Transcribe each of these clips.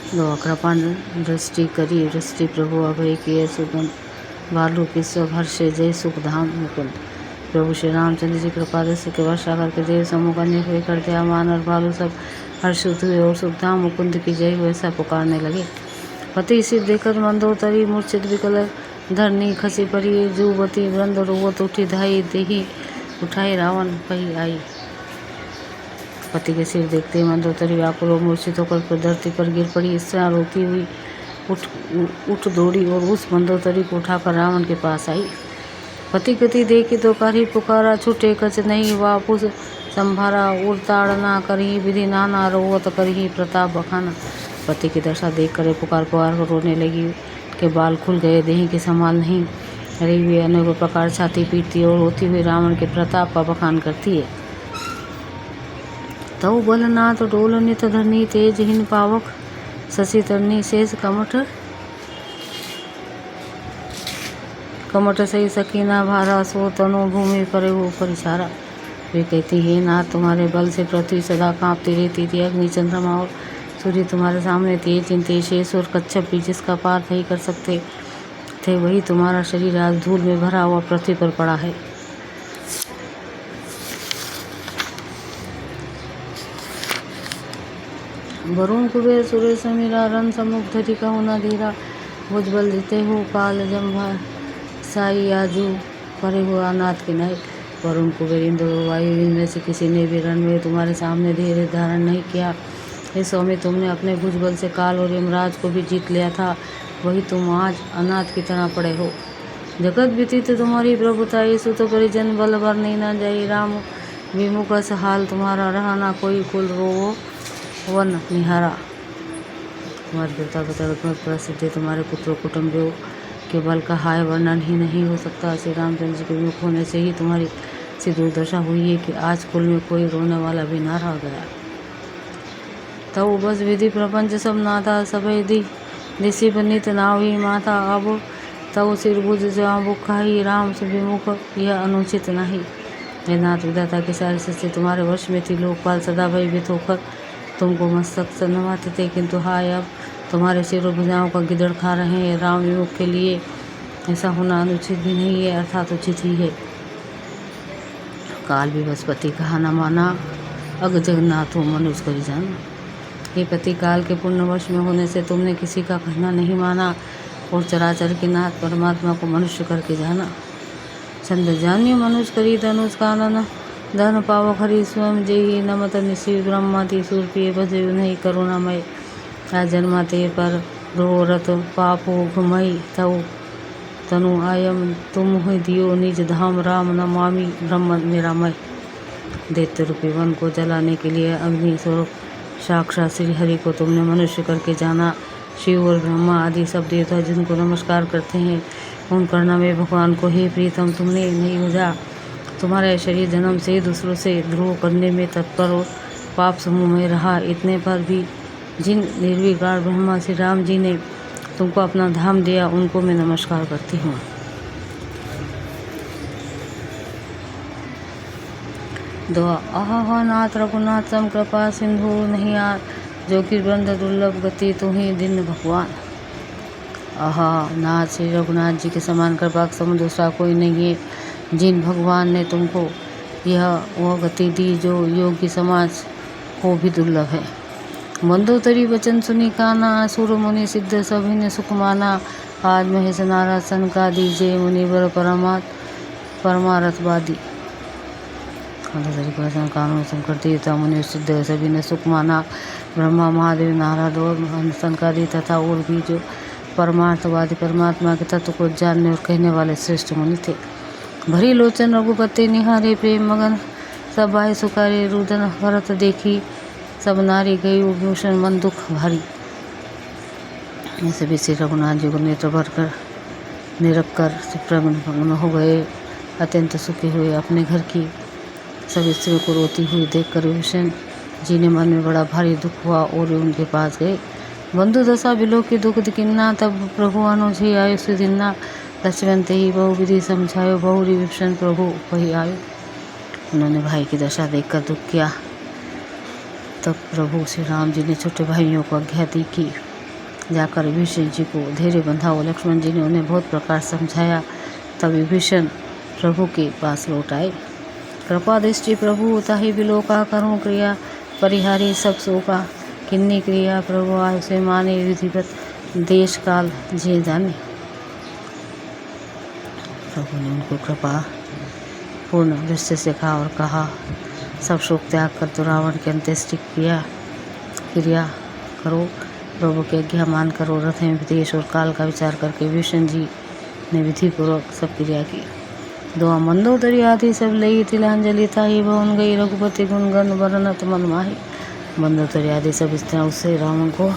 दो कृपा दृष्टि करी दृष्टि प्रभु अभय किए सुगंध बालू की सब हर्षे जय सुख धाम मुकुंद। प्रभु श्री रामचंद्र जी कृपा दृष्टि के वर्षा करके देव समूह अन्य हुए कर दिया मान और भालू सब हर्षित हुए और सुख धाम मुकुंद की जय हुए ऐसा पुकारने लगे। पति शिव देकर मंदोदरी मूर्छित विकल धरनी खसी परी जुवती वृंद रोवत उठी धाई देही उठाई रावण पही आई। पति के सिर देखते ही मंदोदरी व्याकुल और मूर्छित होकर धरती पर गिर पड़ी। स्त्रियां रोती हुई उठ दौड़ी और उस मंदोदरी को उठाकर रावण के पास आई। पति गति देखी तो कारी पुकारा छूटे कच नहीं वापुस संभारा उड़ताड़ना करही विधि नाना रोवत करही प्रताप बखाना। पति की दशा देख कर पुकार कर रोने लगी के बाल खुल गए देही के संभाल नहीं रही। वे अनेक प्रकार छाती पीटती और रोती हुई रावण के प्रताप का बखान करती है। तव बलनाथ डोल नित धरनी तेज हिन पावक शशि तरनी शेष कमट सही सकीना भारा सो तनो भूमि करे वो परिसारा। वे कहती है नाथ तुम्हारे बल से पृथ्वी सदा कांपती रहती थी। अग्नि चंद्रमा और सूर्य तुम्हारे सामने तेज चिंते शेष और कच्छप भी जिसका पार नहीं कर सकते थे वही तुम्हारा शरीर आज धूल में भरा हुआ पृथ्वी पर पड़ा है। वरुण कुबेर सुरेश समीरा रन सम्मुख धरी कहूँ न धीरा भुजबल जीते हो काल जम्भा साई आजू परे हो अनाथ के नाय। वरुण कुबेर इंद्र वायु इनमें से किसी ने भी रण में तुम्हारे सामने धैर्य धारण नहीं किया। इस समय तुमने अपने भुजबल से काल और यमराज को भी जीत लिया था वही तुम आज अनाथ की तरह पड़े हो। जगत व्यतीत तुम्हारी प्रभुता यीशु तो परिजन बल भर नहीं न जाई। राम विमुख हाल तुम्हारा रहा ना कोई कुल रोवो वन निहारा। तुम्हारी देवता बता प्रसिद्ध तुम्हारे पुत्र कुटुंबियों के बल का हाय वर्णन ही नहीं हो सकता। श्री रामचंद्र जी के विमुख होने से ही तुम्हारी सी दुर्दशा हुई है कि आज कुल में कोई रोने वाला भी ना रह गया। तब बस विधि प्रपंच सब नाथा सभे दिशि बनित नाव ही माथा। अब तब सिर बुझ जहाँ बुखा ही राम से विमुख यह अनुचित नहीं। नाथ विधाता की सारी सृष्टि तुम्हारे वश में थी। लोकपाल सदा भयभीत होकर तुमको मस्तक से नवाते थे किंतु हाय अब तुम्हारे सिर और भुजाओं का गिदड़ खा रहे हैं। राम विमुख के लिए ऐसा होना अनुचित भी नहीं है अर्थात उचित ही है। काल भी बृहस्पति कहा न माना अग जगन्नाथ हो मनुष्य करी जाना। ये पति काल के पूर्णवश में होने से तुमने किसी का कहना नहीं माना और चराचर के नाथ परमात्मा को मनुष्य करके जाना। छंद जान्य मनुष्य करी धनुष कानन धन पाव हरि स्वयं जय नमत निशि ब्रह्माति सूर्य भजय नहीं करुणामय। जन्माते पर रोरत पापो घुमई तव तनु आयम तुम ही दियो निज धाम राम नमामि ब्रह्म निरामय। दैत्य रूपी वन को जलाने के लिए अग्नि स्वरूप साक्षात श्री हरि को तुमने मनुष्य करके जाना। शिव और ब्रह्मा आदि सब देवता जिनको नमस्कार करते हैं उन करना में भगवान को ही प्रीतम तुमने नहीं बुझा। तुम्हारा शरीर जन्म से दूसरों से द्रोह करने में तत्पर और पाप समूह में रहा। इतने पर भी जिन निर्विकार ब्रह्मा श्री राम जी ने तुमको अपना धाम दिया उनको मैं नमस्कार करती हूँ। दुआ आहा नाथ रघुनाथ सम कृपा सिंधु नहीं यार जो कि वृंद दुर्लभ गति तू ही दिन भगवान। आहा नाथ श्री रघुनाथ जी के समान कृपा सम दूसरा कोई नहीं है। जिन भगवान ने तुमको यह वह गति दी जो योगी समाज को भी दुर्लभ है। मंदोदरी वचन सुनी काना असुर मुनि सिद्ध सभी ने सुख माना। आज महेश नारद सनका दीजे मुनिवर परमारथवादी। मंदोदरी का वचन कानों शंकर देवता मुनि सिद्ध सभी ने सुख माना। ब्रह्मा महादेव नारद और सनकादि तथा और भी जो परमार्थवादी परमात्मा के तत्व को जानने और कहने वाले श्रेष्ठ मुनि थे। भरी लोचन रघुपति निहारे प्रेम मगन सब भाई सुखारे रुदन भरत देखी सब नारी गई भूषण मन दुख भारी। ऐसे भी श्री रघुनाथ जी को नेत्र भर कर निरख कर प्रगन हो गए। अत्यंत सुखी हुए अपने घर की सब स्त्रियों को रोती हुई देखकर भूषण जी ने मन में बड़ा भारी दुख हुआ और उनके पास गए। बंधु दशा बिलो की दुख किन्ना तब प्रभु अनुझी आयो सुदिन्ना। लक्ष्मण ते ही बहु विधि समझायो बहुरी विभीषण प्रभु वही आयो। उन्होंने भाई की दशा देखकर दुख किया। तब प्रभु श्री राम जी ने छोटे भाइयों को आज्ञा दी कि जाकर विभीषण जी को धैर्य बंधाओ। लक्ष्मण जी ने उन्हें बहुत प्रकार समझाया, तब विभीषण प्रभु के पास लौट आए। कृपा दृष्टि प्रभु ताहि बिलोका, करूँ क्रिया परिहारी सब शोका। किन्नी क्रिया प्रभु आय से माने, विधिवत देश काल जे जाने। प्रभु ने उनको कृपा पूर्ण दृष्टि सिखा और कहा, सब शोक त्याग कर तो रावण की अंत्येष्टि क्रिया करो। प्रभु की आज्ञा मान कर रथ में विदेश और काल का विचार करके विभीषण जी ने विधि पूर्वक सब क्रिया की। दुआ मंदोदरी आदि सब लई, तिलांजलि ताहि भवन गई। रघुपति गुण गण बरनत मन माही। मंदोदरी आदि सब स्त्रियां उससे रावण को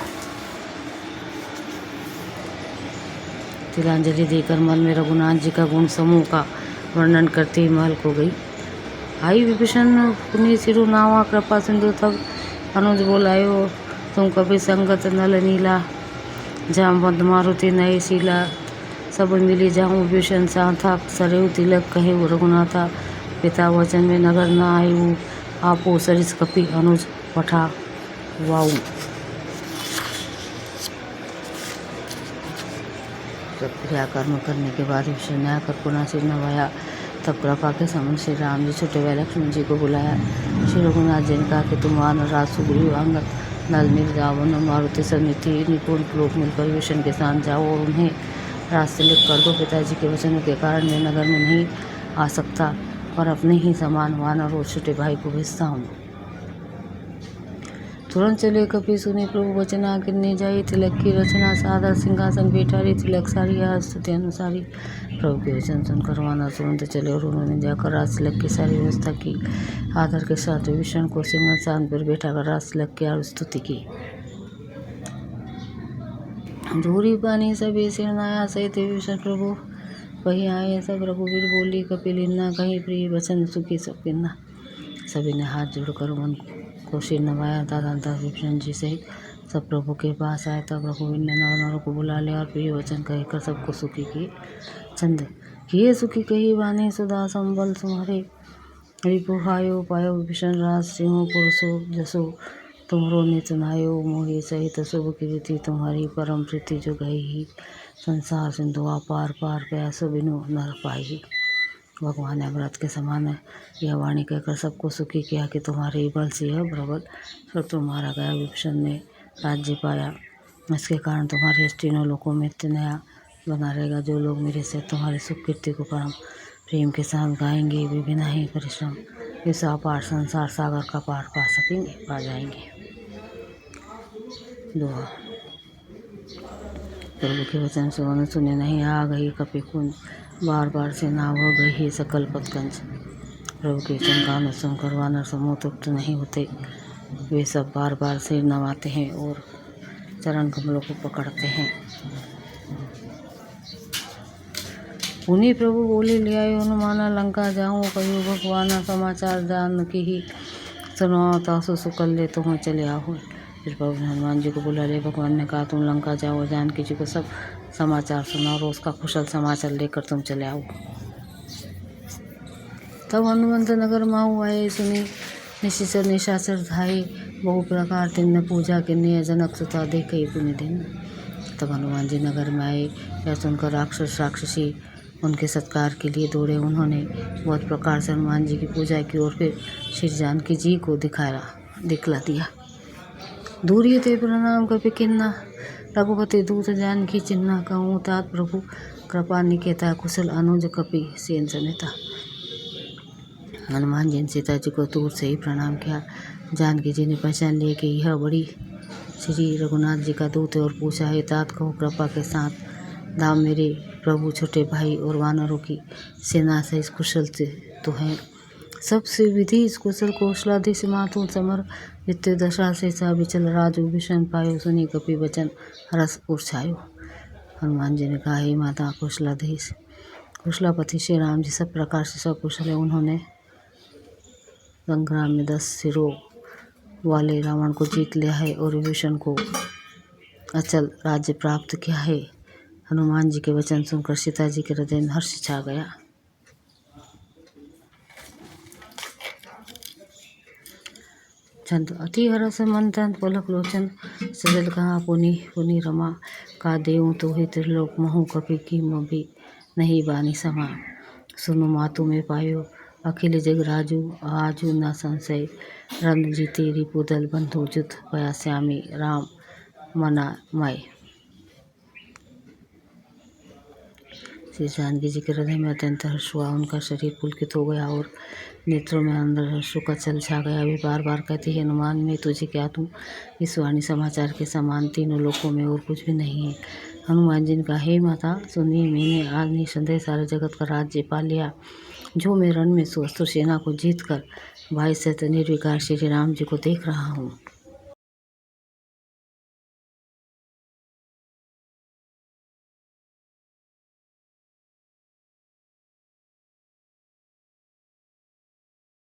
तिलांजलि देकर मन में रघुनाथ जी का गुण समूह का वर्णन करती महल को गई। आई विभीषण पुनि सिरु नावा, कृपा सिंधु तब अनुज बोलायो। तुम कभी संगत नल नीला, जामवंत मारुति नये शीला। सब मिली जाऊँ विभीषण साथा, सरयू तिलक कहे रघुनाथा। पिता वचन में नगर न आयु, आपो सरिस कपि अनुज पठा वाऊ। क्रियाकर्म करने के बाद विभीषण ने आकर पुनः सिर नवाया। तब कृपा के समान श्री राम जी छुटे हुए लक्ष्मण जी को बुलाया। श्री रघुनाथ जी ने कहा कि तुम वानर राज सुग्रीव अंगद नल नील रावण मारुति समिति निपुण लोग मिलकर विभीषण के साथ जाओ और उन्हें राज से लिख कर दो। पिताजी के वचनों के कारण मैं नगर में नहीं आ सकता, पर अपने ही समान वानर और छोटे भाई को भेजता हूँ। तुरंत चले कपि सुनी प्रभु वचना, किन्नी जाई तिलक की रचना। सादर सिंहासन बैठारी, तिलक सारी स्तुति अनुसारी। प्रभु के वचन सुनकर वानर तुरंत चले और उन्होंने जाकर राज तिलक की सारी व्यवस्था की। आदर के साथ विभीषण को सिंहासन पर बैठाकर राज तिलक की और स्तुति की। धूरी पानी सभी सिरनाया, सहित विभीषण प्रभु वही आए। सब रघुवीर बोली कपिलिन्ना, कहीं प्रिय वचन सुखी सब किन्ना। सभी ने हाथ जोड़कर मन को सिर नवाया। दादा विभीषण जी सहित सब प्रभु के पास आए। तब रघुवीर ने नर को बुला लिया और प्रिय वचन कहकर सबको सुखी किए। चंद किए सुखी कही वाणी, सुधा संबल तुम्हारे रिपुहायो। पायो विभीषण राज सिंह पुरुषो जसो, तुम्हरो नित नायो। मोहि सहित शुभ कीर्ति, तुम्हारी परम प्रीति जो गई। संसार सिंधु पार पार, प्यासो बिनु नर पाई। भगवान ने अमृत के समान यह वाणी कहकर सबको सुखी किया कि तुम्हारे ही बल से यह प्रबल शत्रु मारा गया। विभीषण ने राज्य पाया, इसके कारण तुम्हारे तीनों लोकों में नया बना रहेगा। जो लोग मेरे से तुम्हारे सुख कीर्ति को परम प्रेम के साथ गाएंगे, वे बिना ही परिश्रम इस अपार संसार सागर का पार पा जाएंगे। दुआ प्रभु के वचन सुने नहीं, आ गई कपि कुंज। बार बार से नाव गई सकल पतकंज। प्रभु के वचन का अनुसरण कर वानर समूह तृप्त नहीं होते। वे सब बार बार सिर नवाते हैं और चरण कमलों को पकड़ते हैं। उन्हीं प्रभु बोले ले आयो हनुमाना, लंका जाऊँ कहियो भगवाना। समाचार जान की ही सुनाओ, तासु सुकल ले तुम चले आओ। फिर प्रभु ने हनुमान जी को बुला लिया। भगवान ने कहा, तुम लंका जाओ, जानकी जी को सब समाचार सुनाओ और उसका कुशल समाचार लेकर तुम चले आओ। तब हनुमंत नगर माहू आए, सुनी निशिचर निशाचर धाये। बहु प्रकार तिन्न पूजा किन्नी, जनक सुता देखई पुनि दिन। तब हनुमान जी नगर में आए। यह सुनकर राक्षस राक्षसी उनके सत्कार के लिए दौड़े। उन्होंने बहुत प्रकार से हनुमान जी की पूजा की और फिर श्री जानकी जी को दिखला दिया। दूरिये ते प्रणाम कपि किन्ना, रघुपति दूत जानकी चिन्ना। कहूँ तात प्रभु कृपा निकेता, कुशल अनुज कपि सेन समेता। हनुमान जी ने सीता जी को दूर से ही प्रणाम किया। जानकी जी ने पहचान लिया कि यह बड़ी श्री रघुनाथ जी का दूत है और पूछा, है तात कहो कृपा के साथ दाम मेरे प्रभु छोटे भाई और वानरों की सेना से इस कुशल से तो है। सबसे विधि इस कुशल कौशलाधीश मातु समर, नित्य दशा से सा विचल राजू। विभीषण पायो सुनी कपि वचन, रस उर्छायो। हनुमान जी ने कहा, हे माता कौशलाधीश कुशलापति श्री राम जी सब प्रकार से सब कुशल है। उन्होंने संग्राम में 10 सिरों वाले रावण को जीत लिया है और विभीषण को अचल राज्य प्राप्त किया है। हनुमान जी के वचन सुनकर सीता जी के हृदय में हर्ष छा गया। छंद अति हरस मन तन पलक लोचन सजल कहाँ पुनि पुनि रमा का देऊँ तो ही त्रिलोक महु कपि की मबि नहीं बानी समा सुनु मातु में पायो अखिल जग राजू आजू न संशय रंग जी तेरी पुदल बंधु जुत पया श्यामी राम मना मय। श्री जानकी जी के हृदय में अत्यंत हर्ष हुआ, उनका शरीर पुलकित हो गया और नेत्रों में अंदर हर्षों का जल छा गया। वे बार बार कहती है, हनुमान मैं तुझे क्या दूँ, इस वाणी समाचार के समान तीनों लोकों में और कुछ भी नहीं है। हनुमान जी ने कहा, हे माता सुनिए, मैंने आज निसंदेह सारे जगत का राज्य पा लिया। जो मैं रण में सुअस्त्र सेना को जीत कर भाई सहित निर्विकार श्री राम जी को देख रहा हूँ।